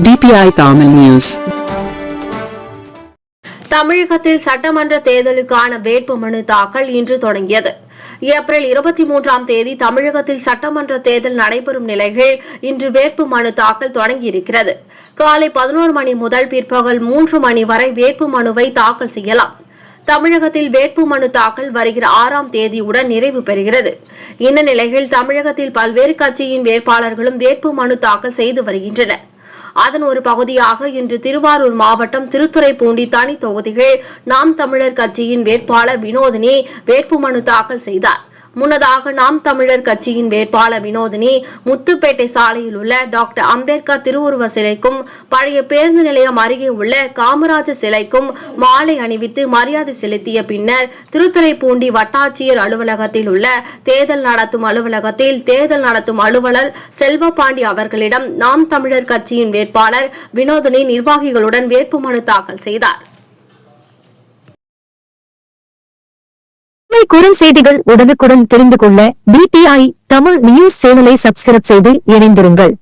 DPI Tamil News. தமிழகத்தில் சட்டமன்ற தேர்தலுக்கான வேட்புமனு தாக்கல் இன்று தொடங்கியது. ஏப்ரல் 23ஆம் தேதி தமிழகத்தில் சட்டமன்ற தேர்தல் நடைபெறும் நிலையில் இன்று வேட்புமனு தாக்கல் தொடங்கியிருக்கிறது. காலை 11 மணி முதல் பிற்பகல் 3 மணி வரை வேட்புமனுவை தாக்கல் செய்யலாம். தமிழகத்தில் வேட்புமனு தாக்கல் வருகிற 6ஆம் தேதியுடன் நிறைவு பெறுகிறது. இந்த நிலையில் தமிழகத்தில் பல்வேறு கட்சியின் வேட்பாளர்களும் வேட்புமனு தாக்கல் செய்து வருகின்றனர். அதன் ஒரு பகுதியாக இன்று திருவாரூர் மாவட்டம் திருத்துறைப்பூண்டி தனி தொகுதியில் நாம் தமிழர் கட்சியின் வேட்பாளர் வினோதினி வேட்புமனு தாக்கல் செய்தார். முன்னதாக நாம் தமிழர் கட்சியின் வேட்பாளர் வினோதினி முத்துப்பேட்டை சாலையில் உள்ள டாக்டர் அம்பேத்கர் திருவுருவ சிலைக்கும் பழைய பேருந்து நிலையம் அருகே உள்ள காமராஜர் சிலைக்கும் மாலை அணிவித்து மரியாதை செலுத்திய பின்னர் திருத்துறைப்பூண்டி வட்டாட்சியர் அலுவலகத்தில் உள்ள தேர்தல் நடத்தும் அலுவலகத்தில் தேர்தல் நடத்தும் அலுவலர் செல்வபாண்டி அவர்களிடம் நாம் தமிழர் கட்சியின் வேட்பாளர் வினோதினி நிர்வாகிகளுடன் வேட்புமனு தாக்கல் செய்தார். குறுஞ்செய்திகள் உடனுக்குடன் தெரிந்து கொள்ள DPI தமிழ் நியூஸ் சேனலை சப்ஸ்கிரைப் செய்து இணைந்திருங்கள்.